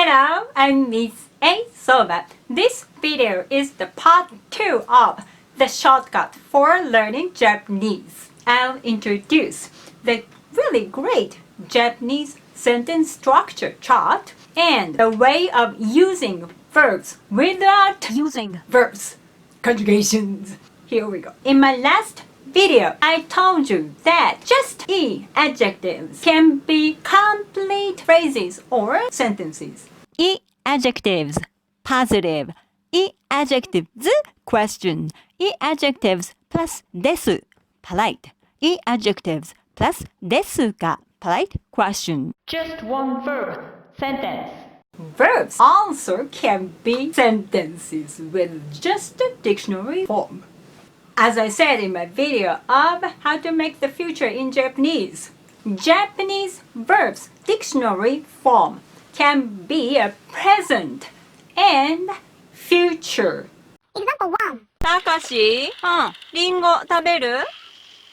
Hello, I'm Miss A Soba. This video is the part 2 of the shortcut for learning Japanese. I'll introduce the really great Japanese sentence structure chart and the way of using verbs without using verbs. Conjugations. Here we go. In my last video, I told you that just adjectives can be complete phrases or sentences. adjectives, positive. adjectives, question. adjectives plus です polite. adjectives plus ですが polite question. Just one verb, sentence. Verbs also can be sentences with just a dictionary form. As I said in my video of how to make the future in Japanese, Japanese verbs dictionary form can be a present and future. Example 1. たかし、リンゴ食べる？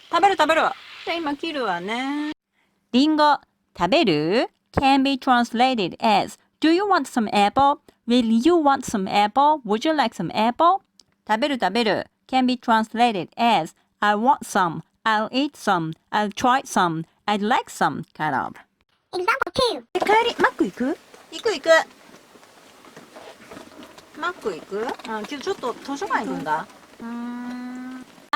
食べる。じゃあ今切るわね。リンゴ食べる can be translated as Do you want some apple? Will you want some apple? Would you like some apple? 食べる can be translated as I want some, I'll eat some, I'll try some, I'd like some, kind of. Example 2. 帰り、マック行く？行く。マック行く？今日ちょっと図書館行くんだ。マ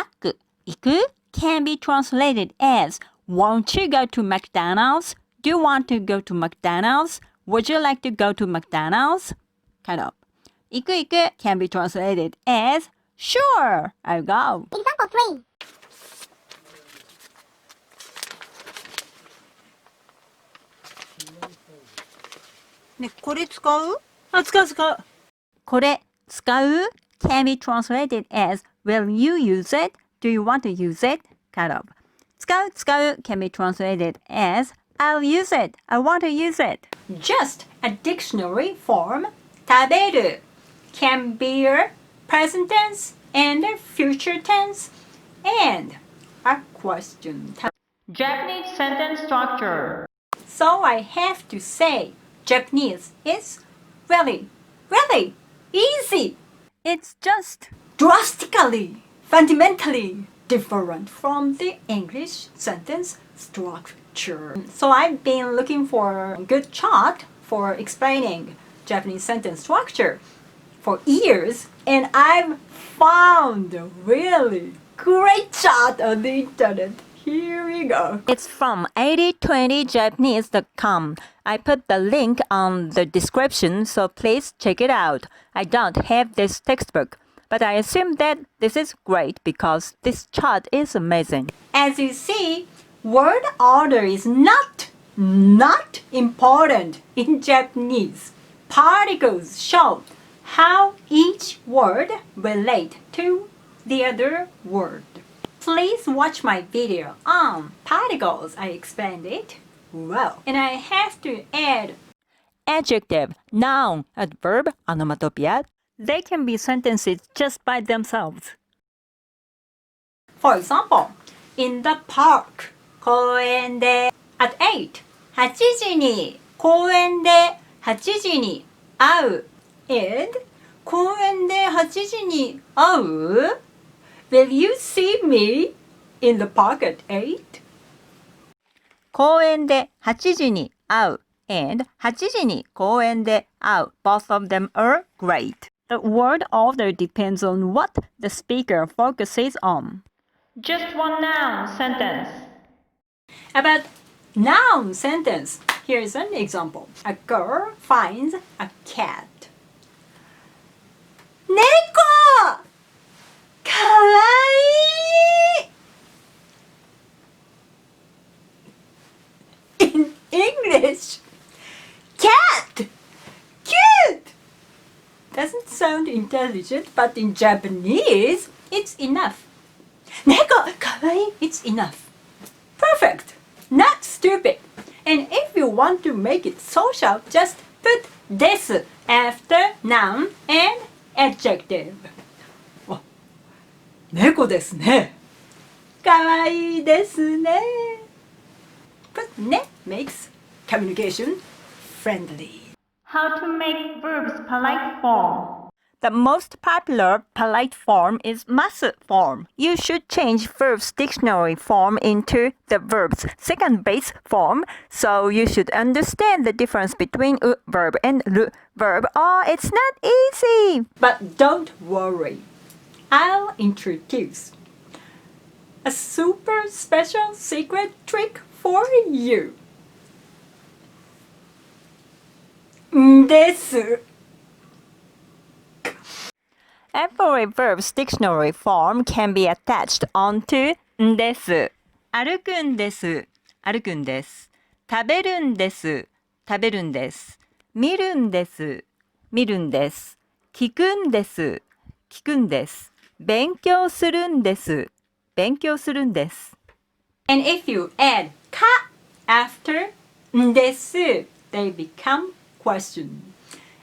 ック行く can be translated as Won't you go to McDonald's? Do you want to go to McDonald's? Would you like to go to McDonald's? Kind of. 行く can be translated as Sure, I'll go. Example 3. ね、これ使う？使う。これ使う can be translated as Will you use it? Do you want to use it? Kind of. 使う can be translated as I'll use it. I want to use it. Just a dictionary form, 食べる can be a present tense and a future tense and a question. Japanese sentence structure. So I have to say Japanese is really easy. It's just Drastically, fundamentally different from the English sentence structure. So I've been looking for a good chart for explaining Japanese sentence structure for years, and I've found a really great chart on the internet. Here we go. It's from 8020japanese.com. I put the link on the description, so please check it out. I don't have this textbook, but I assume that this is great because this chart is amazing. As you see, word order is not important in Japanese. Particles show how each word relate to the other word. Please watch my video on particles. I explained it well. And I have to add Adjective, noun, adverb, onomatopoeia. They can be sentences just by themselves. For example, in the park, 公園で at 8, 8時に公園で8時に会う and 公園で8時に会う Will you see me in the park at 8? 公園で8時に会う and 8時に公園で会う Both of them are great. The word order depends on what the speaker focuses on. Just one noun, sentence. About noun sentence, here's an example. A girl finds a cat. 猫! かわいい! In English, cat! Cute! Doesn't sound intelligent, but in Japanese, it's enough. 猫! かわいい! It's enough. Perfect! Not stupid. And if you want to make it social, just put です after noun and adjective. あ、猫ですね。かわいいですね。But ね makes communication friendly. How to make verbs polite form. The most popular polite form is masu form. You should change verbs dictionary form into the verb's second base form, so you should understand the difference between u verb and ru verb. Oh, it's not easy. But don't worry. I'll introduce a super special secret trick for you. んです。Every verb's dictionary form can be attached onto んです。歩くんです。歩くんです。食べるんです。食べるんです。見るんです。見るんです。聞くんです。聞くんです。勉強するんです。勉強するんです。And if you add か after んです、they become question.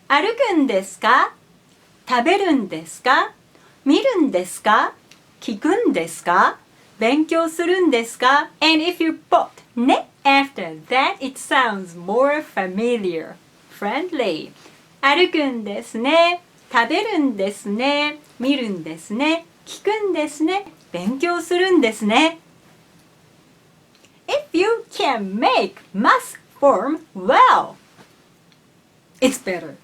歩くんですか？食べるんですか？見るんですか？聞くんですか？勉強するんですか？ And if you put ね after that, it sounds more familiar, friendly. 歩くんですね。食べるんですね。見るんですね。聞くんですね。勉強するんですね。If you can make mas form well, it's better.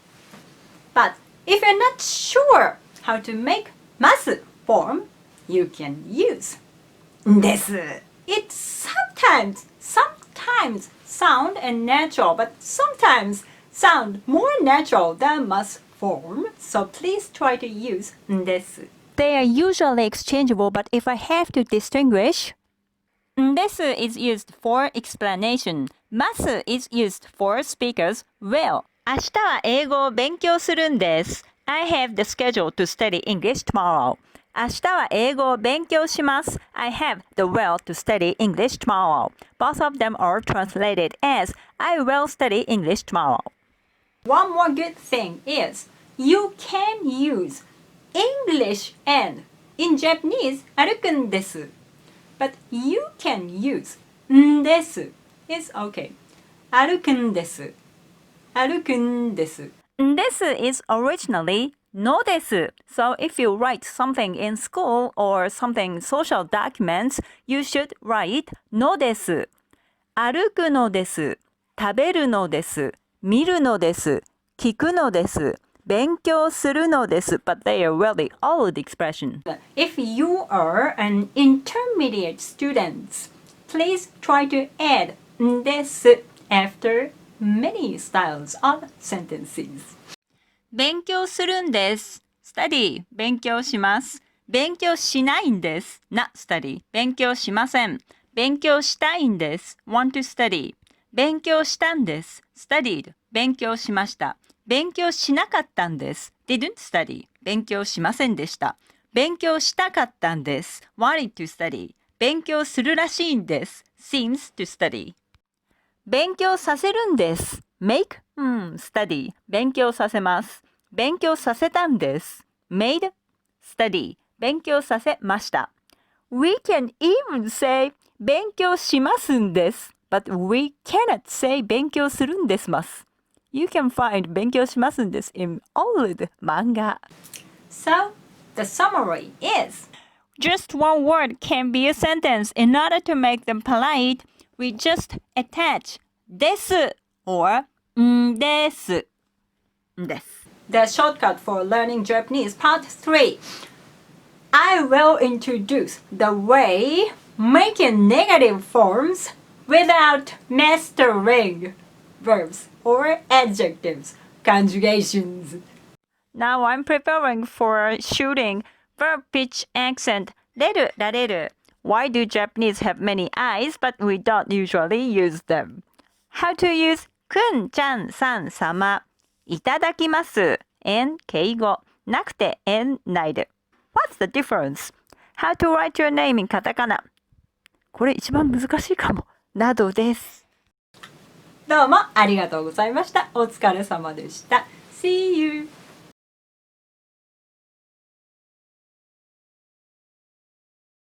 But if you're not sure how to make mas form, you can use です。It sometimes sound unnatural, but sometimes sound more natural than mas form. So please try to use です。They are usually exchangeable, but if I have to distinguish, です is used for explanation. ます is used for speakers. Well, 明日は英語を勉強するんです。I have the schedule to study English tomorrow. 明日は英語を勉強します。I have the will to study English tomorrow. Both of them are translated as I will study English tomorrow. One more good thing is you can use English and in Japanese 歩くんです。But you can use んです is okay. 歩くんです。歩くんです。This is originally のです。So if you write something in school or something social documents, you should write のです。歩くのです。食べるのです。見るのです。聞くのです。勉強するのです。But they are really old expression. If you are an intermediate student, please try to add んです after many styles of sentences. 勉強するんです。study 勉強します。勉強しないんです。not study 勉強しません。勉強したいんです。want to study 勉強したんです。studied 勉強しました。勉強しなかったんです。didn't study 勉強しませんでした。勉強したかったんです。wanted to study 勉強するらしいんです。seems to study 勉強させるんです。make study 勉強させます。勉強させたんです。made study 勉強させました。We can even say 勉強しますんです。But we cannot say 勉強するんですます。You can find 勉強しますんです in old manga. So, the summary is Just one word can be a sentence. In order to make them polite, we just attach です or んです。です。the shortcut for learning Japanese Part 3. I will introduce the way making negative forms without mastering verbs or adjectives, conjugations. Now I'm preparing for shooting verb pitch accent 出るられる Why do Japanese have many eyes but we don't usually use them? How to use くんちゃんさんさまいただきます and 敬語なくて and ないで What's the difference? How to write your name in カタカナこれ一番難しいかもなどですどうもありがとうございました。お疲れ様でした。See you!